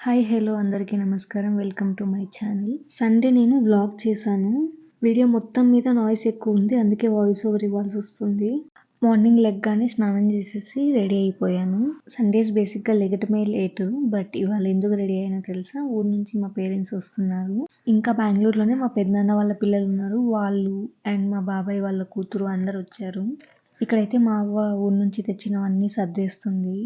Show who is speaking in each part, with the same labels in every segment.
Speaker 1: Hi hello అందరికీ నమస్కారం. Welcome to my channel. Sunday నేను వ్లాగ్ చేశాను. వీడియో మొత్తం మీద నాయిస్ ఎక్కువ ఉంది. అందుకే వాయిస్ ఓవర్ ఇవ్వాల్సొస్తుంది. మార్నింగ్ లెగ్గానే స్నానం చేసేసి రెడీ అయిపోయాను. సండేస్ బేసిక్‌గా లెగటమే లేటు. బట్ ఇవాళ ఎందుకు రెడీ అయ్యానో తెలుసా? ఊరు నుంచి మా పేరెంట్స్ వస్తున్నారు. ఇంకా బెంగుళూరులోనే మా పెదనాన్న వాళ్ళ పిల్లలున్నారు. వాళ్ళు అండ్ మా బాబాయ్ వాళ్ళ కూతురు అందరొచ్చారు. ఇక్కడైతే మా అవ్వ ఊరు నుంచి తెచ్చినవన్నీ సర్దేస్తుంది.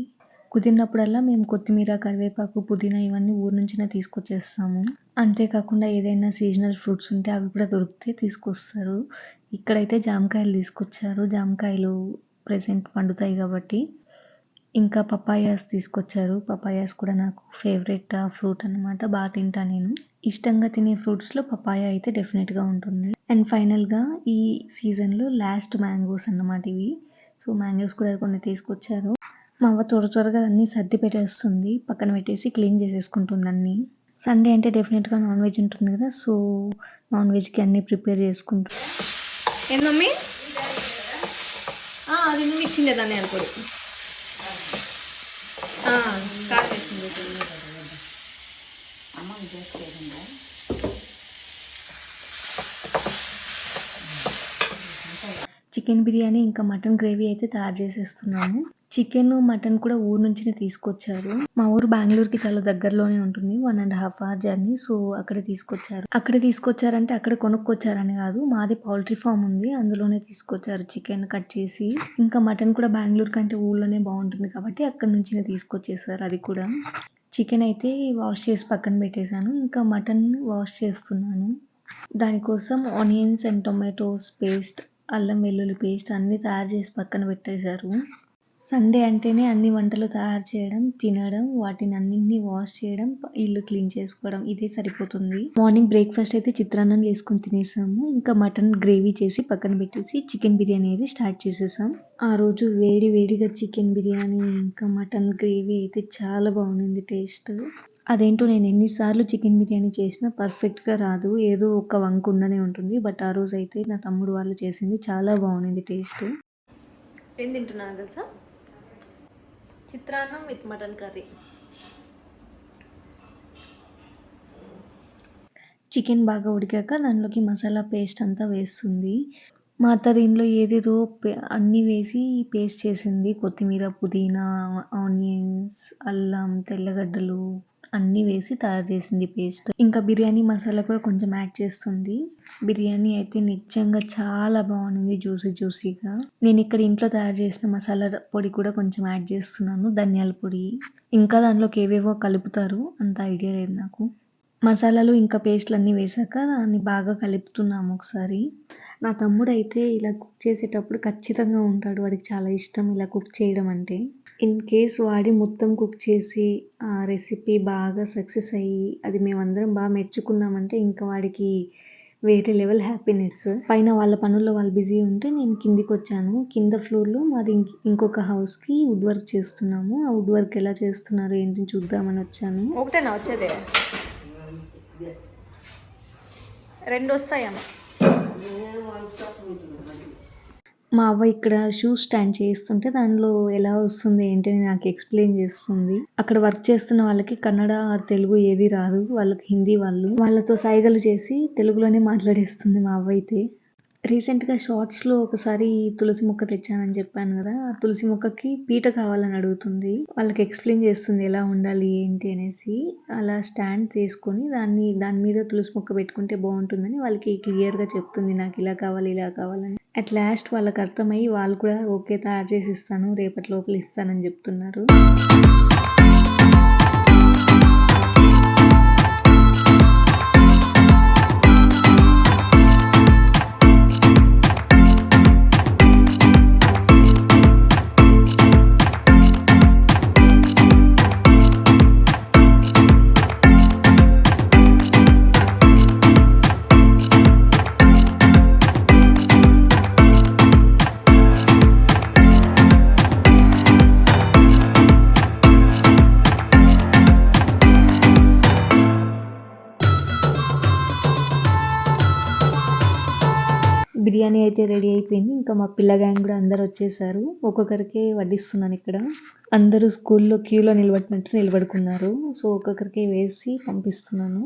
Speaker 1: కుదిరినప్పుడల్లా మేము కొత్తిమీర, కరివేపాకు, పుదీనా ఇవన్నీ ఊరు నుంచినే తీసుకొచ్చేస్తాము. అంతేకాకుండా ఏదైనా సీజనల్ ఫ్రూట్స్ ఉంటే అవి కూడా దొరికితే తీసుకొస్తారు. ఇక్కడైతే జామకాయలు తీసుకొచ్చారు. జామకాయలు ప్రెజెంట్ పండుతాయి కాబట్టి. ఇంకా పపాయాస్ తీసుకొచ్చారు. పపాయాస్ కూడా నాకు ఫేవరెట్ ఫ్రూట్ అనమాట. తింటా నేను. ఇష్టంగా తినే ఫ్రూట్స్‌లో పపాయ అయితే డెఫినెట్‌గా ఉంటుంది. అండ్ ఫైనల్‌గా ఈ సీజన్‌లో లాస్ట్ మ్యాంగోస్ అన్నమాట ఇవి. సో, మ్యాంగోస్ కూడా కొన్ని తీసుకొచ్చారు. మా అవ్వ త్వరగా అన్నీ సర్ది పెట్టేస్తుంది. పక్కన పెట్టేసి క్లీన్ చేసేసుకుంటుంది అన్నీ. సండే అంటే డెఫినెట్‌గా నాన్ వెజ్ ఉంటుంది కదా! సో, నాన్ వెజ్‌కి అన్నీ ప్రిపేర్ చేసుకుంటూ
Speaker 2: ఏంది మమ్మీ? అది నువ్వు ఇచ్చిందే ధనియాల పొడి.
Speaker 1: చికెన్ బిర్యానీ ఇంకా మటన్ గ్రేవీ అయితే తయారు చేసేస్తున్నాము. చికెన్, మటన్ కూడా ఊరు నుంచినే తీసుకొచ్చారు. మా ఊరు బెంగుళూరుకి చాలా దగ్గరలోనే ఉంటుంది. 1.5 అవర్ జర్నీ. సో, అక్కడే తీసుకొచ్చారు. అక్కడే తీసుకొచ్చారంటే అక్కడ కొనుక్కొచ్చారని కాదు. మాది పౌల్ట్రీ ఫార్మ్ ఉంది. అందులోనే తీసుకొచ్చారు చికెన్ కట్ చేసి. ఇంకా మటన్ కూడా బెంగుళూరు కంటే ఊర్లోనే బాగుంటుంది కాబట్టి అక్కడి నుంచినే తీసుకొచ్చేసారు అది కూడా. చికెన్ అయితే వాష్ చేసి పక్కన పెట్టేశాను. ఇంకా మటన్ వాష్ చేస్తున్నాను. దానికోసం ఆనియన్స్ అండ్ టొమాటోస్ పేస్ట్, అల్లం వెల్లుల్లి పేస్ట్ అన్నీ తయారు చేసి పక్కన పెట్టేశారు. సండే అంటేనే అన్ని వంటలు తయారు చేయడం, తినడం, వాటిని అన్నింటిని వాష్ చేయడం, ఇల్లు క్లీన్ చేసుకోవడం ఇదే సరిపోతుంది. మార్నింగ్ బ్రేక్‌ఫాస్ట్ అయితే చిత్రాన్నం చేసుకొని తినేసాము. ఇంకా మటన్ గ్రేవీ చేసి పక్కన పెట్టేసి చికెన్ బిర్యానీ అయితే స్టార్ట్ చేసేసాం. ఆ రోజు వేడి వేడిగా చికెన్ బిర్యానీ ఇంకా మటన్ గ్రేవీ అయితే చాలా బాగుంది టేస్ట్. అదేంటో నేను ఎన్ని సార్లు చికెన్ బిర్యానీ చేసినా పర్ఫెక్ట్‌గా రాదు. ఏదో ఒక వంక ఉండనే ఉంటుంది. బట్ ఆ రోజైతే నా తమ్ముడు వాళ్ళు చేసింది చాలా బాగుంది టేస్ట్.
Speaker 2: ఏం తింటున్నాను తెలుసా? చిత్రాన్నం విత్ మటన్ కర్రీ.
Speaker 1: చికెన్ బాగా ఉడికాక దానిలోకి మసాలా పేస్ట్ అంతా వేస్తుంది. మా అత్త దీనిలో ఏదేదో అన్నీ వేసి పేస్ట్ చేసింది. కొత్తిమీర, పుదీనా, ఆనియన్స్, అల్లం, తెల్లగడ్డలు అన్నీ వేసి తయారు చేసింది పేస్ట్. ఇంకా బిర్యానీ మసాలా కూడా కొంచెం యాడ్ చేస్తుంది. బిర్యానీ అయితే నిజంగా చాలా బాగుంది జ్యూసీగా. నేను ఇక్కడ ఇంట్లో తయారు చేసిన మసాలా పొడి కూడా కొంచెం యాడ్ చేస్తున్నాను. ధనియాల పొడి. ఇంకా దానిలోకి ఏవేవో కలుపుతారు. అంత ఐడియా లేదు నాకు. మసాలాలు ఇంకా పేస్ట్‌లన్నీ వేశాక దాన్ని బాగా కలుపుతున్నాము ఒకసారి. నా తమ్ముడైతే ఇలా కుక్ చేసేటప్పుడు ఖచ్చితంగా ఉంటాడు. వాడికి చాలా ఇష్టం ఇలా కుక్ చేయడం అంటే. ఇన్ కేస్ వాడి మొత్తం కుక్ చేసి ఆ రెసిపీ బాగా సక్సెస్ అయ్యి అది మేమందరం మెచ్చుకున్నామంటే ఇంకా వాడికి వేరే లెవెల్ హ్యాపీనెస్. పైన వాళ్ళ పనుల్లో వాళ్ళు బిజీ ఉంటే నేను కిందికొచ్చాను. కింద ఫ్లోర్‌లో మాది ఇంకొక హౌస్‌కి వుడ్ వర్క్ చేస్తున్నాము. ఆ వుడ్ వర్క్ ఎలా చేస్తున్నారు ఏంటి చూద్దామని వచ్చాను.
Speaker 2: ఒకటేనా వచ్చేది? 2 వస్తాయమ్మ.
Speaker 1: మా అవ్వ ఇక్కడ షూ స్టాండ్ చేస్తుంటే దానిలో ఎలా వస్తుంది ఏంటి అని నాకు ఎక్స్‌ప్లెయిన్ చేస్తుంది. అక్కడ వర్క్ చేస్తున్న వాళ్ళకి కన్నడ, తెలుగు ఏది రాదు. వాళ్ళకి హిందీ వాళ్ళు. వాళ్ళతో సైగలు చేసి తెలుగులోనే మాట్లాడేస్తుంది మా అవ్వ అయితే. రీసెంట్‌గా షార్ట్స్‌లో ఒకసారి తులసి మొక్క తెచ్చానని చెప్పాను గదా! ఆ తులసి మొక్కకి పీట కావాలని అడుగుతుంది. వాళ్ళకి ఎక్స్‌ప్లెయిన్ చేస్తుంది ఎలా ఉండాలి ఏంటి అనేసి. అలా స్టాండ్ తీసుకొని దాని మీద తులసి మొక్క పెట్టుకుంటే బావుంటుందని వాళ్ళకి క్లియర్‌గా చెప్తుంది. నాకు ఇలా కావాలి, ఇలా కావాలని. అట్ లాస్ట్ వాళ్ళకి అర్థమయ్యి వాళ్ళు కూడా ఓకే తయారు చేసి ఇస్తాను. రేపటి లోపల ఇస్తానని చెప్తున్నారు. బిర్యానీ అయితే రెడీ అయిపోయింది. ఇంకా మా పిల్ల గ్యాంగ్ కూడా అందరూ వచ్చేసారు. ఒక్కొక్కరికి వడ్డిస్తున్నాను ఇక్కడ. అందరూ స్కూల్లో క్యూలో నిలబడినట్టు నిలబడుకున్నారు. సో ఒక్కొక్కరికి వేసి పంపిస్తున్నాను.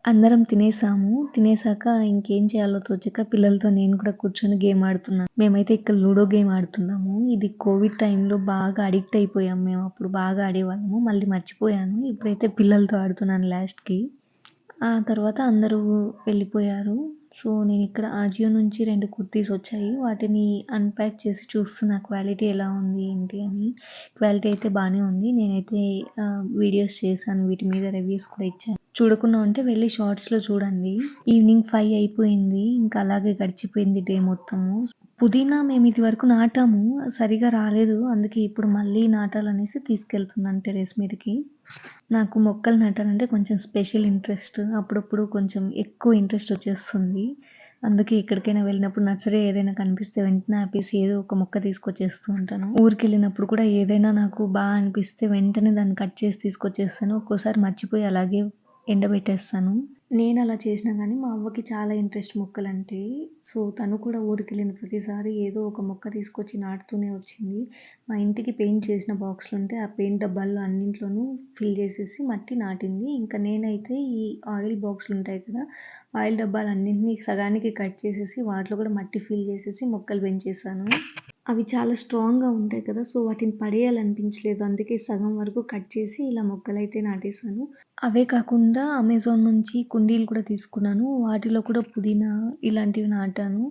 Speaker 1: అందరం తినేసాము. తినేసాక ఇంకేం చేయాలో తోచక పిల్లలతో నేను కూడా కూర్చొని గేమ్ ఆడుతున్నాను. మేమైతే ఇక్కడ లూడో గేమ్ ఆడుతున్నాము. ఇది కోవిడ్ టైంలో బాగా అడిక్ట్ అయిపోయాం మేము. అప్పుడు బాగా ఆడేవాళ్ళము. మళ్ళీ మర్చిపోయాను. ఇప్పుడైతే పిల్లలతో ఆడుతున్నాను లాస్ట్‌కి. ఆ తర్వాత అందరూ వెళ్ళిపోయారు. సో నేనిక్కడ అజియో నుంచి 2 కుర్తీస్ వచ్చాయి. వాటిని అన్‌ప్యాక్ చేసి చూస్తున్నా క్వాలిటీ ఎలా ఉంది ఏంటి అని. క్వాలిటీ అయితే బానే ఉంది. నేనైతే వీడియోస్ చేశాను. వీటి మీద రివ్యూస్ కూడా ఇచ్చాను. చూడకుండా ఉంటే వెళ్ళి షార్ట్స్‌లో చూడండి. ఈవినింగ్ 5 అయిపోయింది. ఇంకా అలాగే గడిచిపోయింది డే మొత్తము. పుదీనా మేము ఇదివరకు నాటాము. సరిగా రాలేదు. అందుకే ఇప్పుడు మళ్ళీ నాటాలనేసి తీసుకెళ్తున్నాను టెర్రస్ మీదకి. నాకు మొక్కలు నాటాలంటే కొంచెం స్పెషల్ ఇంట్రెస్ట్. అప్పుడప్పుడు కొంచెం ఎక్కువ ఇంట్రెస్ట్ వచ్చేస్తుంది. అందుకే ఎక్కడికైనా వెళ్ళినప్పుడు నర్సరీ ఏదైనా కనిపిస్తే వెంటనే ఆపేసి ఏదో ఒక మొక్క తీసుకొచ్చేస్తూ ఉంటాను. ఊరికెళ్ళినప్పుడు కూడా ఏదైనా నాకు అనిపిస్తే వెంటనే దాన్ని కట్ చేసి తీసుకొచ్చేస్తాను. ఒక్కోసారి మర్చిపోయి అలాగే ఎండబెట్టేస్తాను. నేను అలా చేసినా గానీ మా అవ్వకి చాలా ఇంట్రెస్ట్ మొక్కలంటే. సో తను కూడా ఊరికెళ్ళిన ప్రతిసారి ఏదో ఒక మొక్క తీసుకొచ్చి నాటుతూనే వచ్చింది. మా ఇంటికి పెయింట్ చేసిన బాక్సులుంటే ఆ పెయింట్ డబ్బాల్లో అన్నింట్లోనూ ఫిల్ చేసేసి మట్టి నాటింది. ఇంకా నేనైతే ఈ ఆయిల్ బాక్సులుంటాయి కదా! ఆయిల్ డబ్బాలన్నింటినీ సగానికి కట్ చేసేసి వాటిలో కూడా మట్టి ఫిల్ చేసేసి మొక్కలు పెంచేశాను. అవి చాలా స్ట్రాంగ్‌గా ఉంటాయి కదా! సో వాటిని పడేయాలనిపించలేదు. అందుకే సగం వరకు కట్ చేసి ఇలా మొక్కలైతే నాటేశాను. అవే కాకుండా అమెజాన్ నుంచి కుండీలు కూడా తీసుకున్నాను. వాటిలో కూడా పుదీనా ఇలాంటివి నాటాను.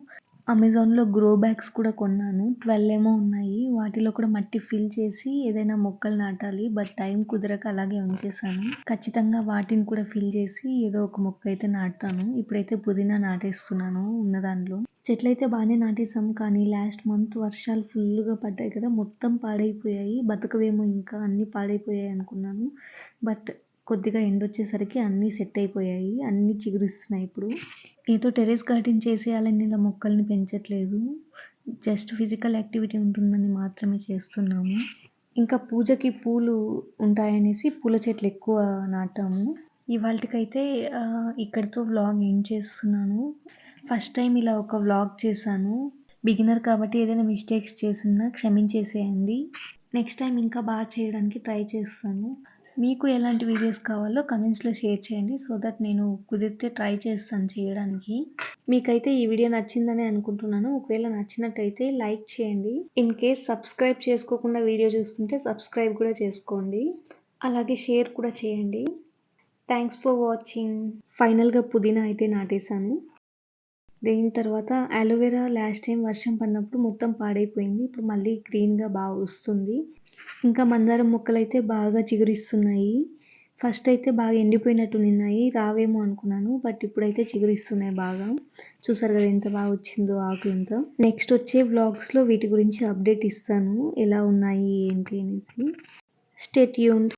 Speaker 1: అమెజాన్‌లో గ్రో బ్యాగ్స్ కూడా కొన్నాను. 12 ఏమో ఉన్నాయి. వాటిలో కూడా మట్టి ఫిల్ చేసి ఏదైనా మొక్కలు నాటాలి. బట్ టైం కుదరక అలాగే ఉంచేశాను. ఖచ్చితంగా వాటిని కూడా ఫిల్ చేసి ఏదో ఒక మొక్క అయితే నాటుతాను. ఇప్పుడైతే పుదీనా నాటేస్తున్నాను ఉన్న దాంట్లో. చెట్లయితే బానే నాటేసాం. కానీ లాస్ట్ మంత్ వర్షాలు ఫుల్‌గా పడ్డాయి కదా! మొత్తం పాడైపోయాయి. బతకవేమో ఇంకా అన్నీ పాడైపోయాయి అనుకున్నాను. బట్ కొద్దిగా ఎండొచ్చేసరికి అన్నీ సెట్ అయిపోయాయి. అన్నీ చిగురిస్తున్నాయి ఇప్పుడు. ఏదో టెర్రస్ గార్డెన్ చేసేయాలని ఇలా మొక్కల్ని పెంచట్లేదు. జస్ట్ ఫిజికల్ యాక్టివిటీ ఉంటుందని మాత్రమే చేస్తున్నాము. ఇంకా పూజకి పూలు ఉంటాయనేసి పూల చెట్లు ఎక్కువ నాటాము. ఇవాల్టికైతే ఇక్కడితో వ్లాగ్ ఎండ్ చేస్తున్నాను. ఫస్ట్ టైం ఇలా ఒక వ్లాగ్ చేశాను. బిగినర్ కాబట్టి ఏదైనా మిస్టేక్స్ చేసున్నా క్షమించేసేయండి. నెక్స్ట్ టైం ఇంకా బాగా చేయడానికి ట్రై చేస్తాను. మీకు ఎలాంటి వీడియోస్ కావాలో కమెంట్స్‌లో షేర్ చేయండి. సో దట్ నేను కుదిరితే ట్రై చేస్తాను చేయడానికి. మీకైతే ఈ వీడియో నచ్చిందనే అనుకుంటున్నాను. ఒకవేళ నచ్చినట్టయితే లైక్ చేయండి. ఇన్ కేస్ సబ్స్క్రైబ్ చేసుకోకుండా వీడియో చూస్తుంటే సబ్స్క్రైబ్ కూడా చేసుకోండి. అలాగే షేర్ కూడా చేయండి. Thanks for watching. ఫైనల్‌గా పుదీనా అయితే నాటేసాను. దీని తర్వాత అలోవెరా లాస్ట్ టైం వర్షం పడినప్పుడు మొత్తం పాడైపోయింది. ఇప్పుడు మళ్ళీ గ్రీన్‌గా బాగా వస్తుంది. ఇంకా మందారం మొక్కలైతే బాగా చిగురిస్తున్నాయి. ఫస్ట్ అయితే బాగా ఎండిపోయినట్టు నిన్నాయి. రావేమో అనుకున్నాను. బట్ ఇప్పుడైతే చిగురిస్తున్నాయి బాగా. చూసారు కదా ఎంత బాగా వచ్చిందో ఆకులంతా. నెక్స్ట్ వచ్చే వ్లాగ్స్‌లో వీటి గురించి అప్డేట్ ఇస్తాను. ఎలా ఉన్నాయి ఏంటి అనేసి. Stay tuned.